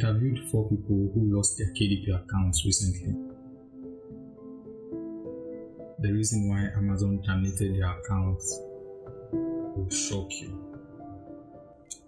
interviewed 4 people who lost their KDP accounts recently. The reason why Amazon terminated their accounts will shock you.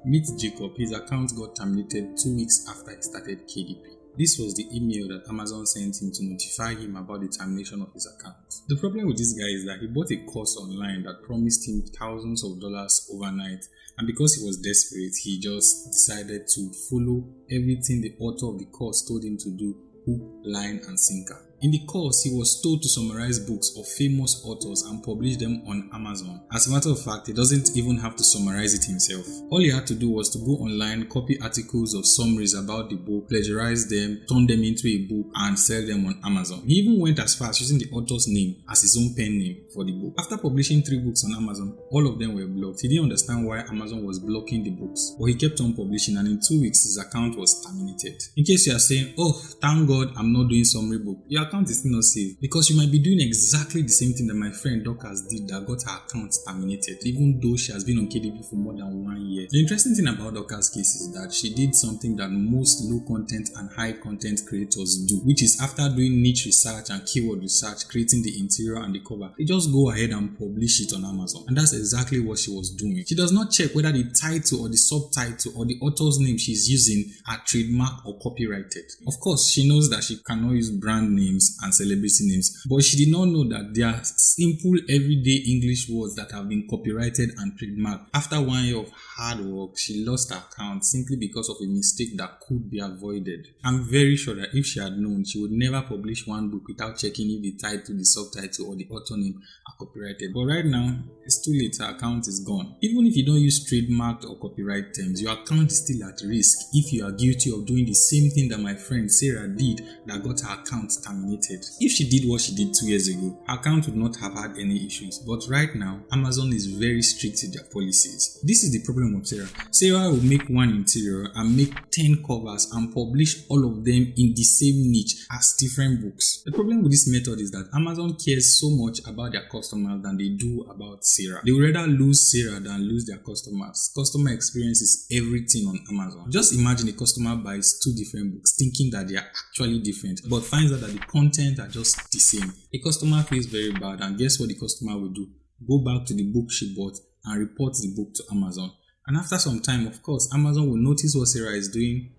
Meet Jacob. His account got terminated 2 weeks after he started KDP. This was the email that Amazon sent him to notify him about the termination of his account. The problem with this guy is that he bought a course online that promised him thousands of dollars overnight, and because he was desperate, he just decided to follow everything the author of the course told him to do, hook, line, and sinker. In the course, he was told to summarize books of famous authors and publish them on Amazon. As a matter of fact, he doesn't even have to summarize it himself. All he had to do was to go online, copy articles of summaries about the book, plagiarize them, turn them into a book, and sell them on Amazon. He even went as far as using the author's name as his own pen name for the book. After publishing 3 books on Amazon, all of them were blocked. He didn't understand why Amazon was blocking the books, but he kept on publishing, and in 2 weeks, his account was terminated. In case you are saying, "Oh, thank God I'm not doing summary book," your account is still not safe, because you might be doing exactly the same thing that my friend Dorcas did that got her account terminated, even though she has been on KDP for more than 1 year. The interesting thing about Dorcas' case is that she did something that most low content and high content creators do, which is after doing niche research and keyword research, creating the interior and the cover, they just go ahead and publish it on Amazon. And that's exactly what she was doing. She does not check whether the title or the subtitle or the author's name she's using are trademark or copyrighted. Of course, she knows that she cannot use brand names and celebrity names, but she did not know that there are simple everyday English words that have been copyrighted and trademarked. After 1 year of hard work, she lost her account simply because of a mistake that could be avoided. I'm very sure that if she had known, she would never publish one book without checking if the title, the subtitle, or the author name are copyrighted. But right now, it's too late. Her account is gone. Even if you don't use trademarked or copyright terms, your account is still at risk if you are guilty of doing the same thing that my friend Sarah did that got her account terminated. If she did what she did 2 years ago, her account would not have had any issues. But right now, Amazon is very strict with their policies. This is the problem of Sarah. Sarah will make one interior and make 10 covers and publish all of them in the same niche as different books. The problem with this method is that Amazon cares so much about their customers than they do about Sarah. They would rather lose Sarah than lose their customers. Customer experience is everything on Amazon. Just imagine a customer buys 2 different books thinking that they are actually different, but finds out that the content are just the same. The customer feels very bad, and guess what the customer will do? Go back to the book she bought and report the book to Amazon. And after some time, of course, Amazon will notice what Sarah is doing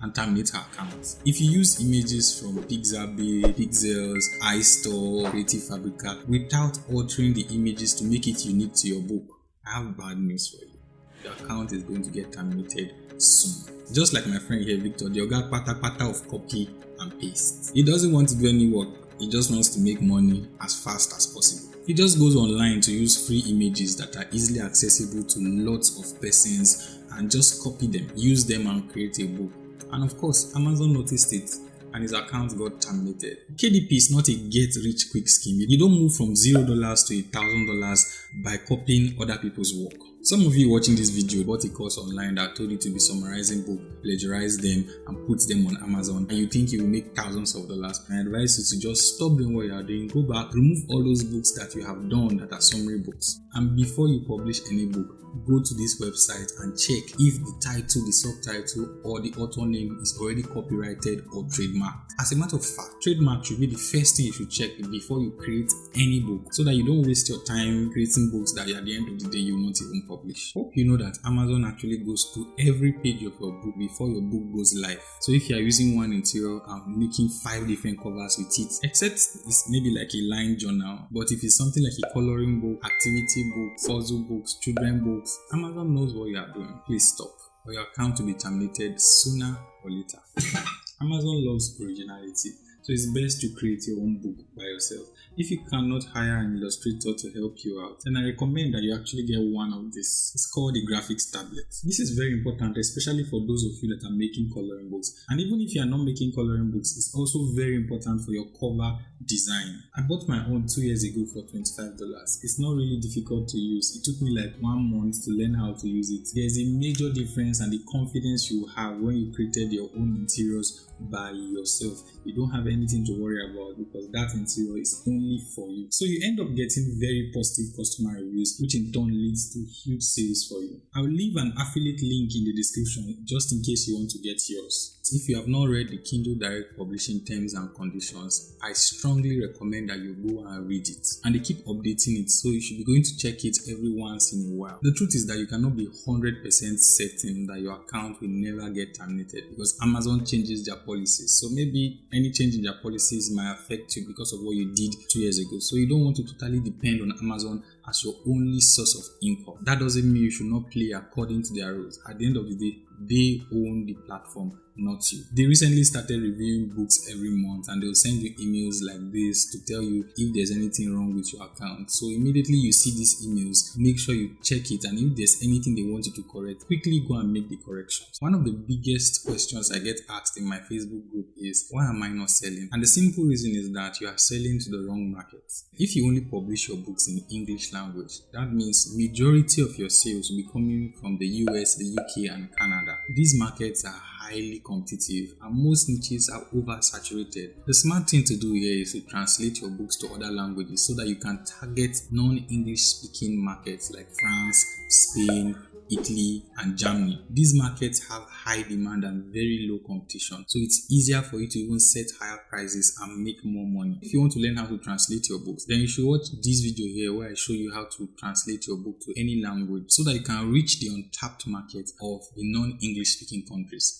and terminate her account. If you use images from Pixabay, Pixels, iStore, Creative Fabrica without altering the images to make it unique to your book, I have bad news for you. Your account is going to get terminated soon. Just like my friend here, Victor, the oga pata of copy and paste. He doesn't want to do any work. He just wants to make money as fast as possible. He just goes online to use free images that are easily accessible to lots of persons and just copy them, use them, and create a book. And of course, Amazon noticed it and his account got terminated. KDP is not a get-rich-quick scheme. You don't move from $0 to $1,000 by copying other people's work. Some of you watching this video bought a course online that told you to be summarizing books, plagiarize them, and put them on Amazon, and you think you will make thousands of dollars. I advise you to just stop doing what you are doing, go back, remove all those books that you have done that are summary books, and before you publish any book, go to this website and check if the title, the subtitle, or the author name is already copyrighted or trademarked. As a matter of fact, trademark should be the first thing you should check before you create any book, so that you don't waste your time creating books that at the end of the day you won't even publish. Hope you know that Amazon actually goes through every page of your book before your book goes live. So if you are using one interior and making 5 different covers with it, except it's maybe like a line journal, but if it's something like a coloring book, activity book, puzzle books, children books, Amazon knows what you are doing. Please stop, or your account will be terminated sooner or later. Amazon loves originality, so it's best to create your own book by yourself. If you cannot hire an illustrator to help you out, then I recommend that you actually get one of this. It's called the graphics tablet. This is very important, especially for those of you that are making coloring books. And even if you are not making coloring books, it's also very important for your cover design. I bought my own 2 years ago for $25. It's not really difficult to use. It took me like 1 month to learn how to use it. There's a major difference and the confidence you have when you created your own interiors by yourself. You don't have anything to worry about because that interior is only for you. So you end up getting very positive customer reviews, which in turn leads to huge sales for you. I'll leave an affiliate link in the description just in case you want to get yours. If you have not read the Kindle Direct Publishing Terms and Conditions, I strongly recommend that you go and read it. And they keep updating it, so you should be going to check it every once in a while. The truth is that you cannot be 100% certain that your account will never get terminated because Amazon changes their policies. So maybe any change in their policies might affect you because of what you did 2 years ago. So you don't want to totally depend on Amazon as your only source of income. That doesn't mean you should not play according to their rules. At the end of the day, they own the platform, not you. They recently started reviewing books every month and they'll send you emails like this to tell you if there's anything wrong with your account. So immediately you see these emails, make sure you check it, and if there's anything they want you to correct, quickly go and make the corrections. One of the biggest questions I get asked in my Facebook group is, why am I not selling? And the simple reason is that you are selling to the wrong market. If you only publish your books in English language, that means majority of your sales will be coming from the US, the UK and Canada. These markets are highly competitive and most niches are oversaturated. The smart thing to do here is to translate your books to other languages so that you can target non-English speaking markets like France, Spain, Italy and Germany. These markets have high demand and very low competition, so it's easier for you to even set higher prices and make more money. If you want to learn how to translate your books, then you should watch this video here where I show you how to translate your book to any language so that you can reach the untapped market of the non-English speaking countries.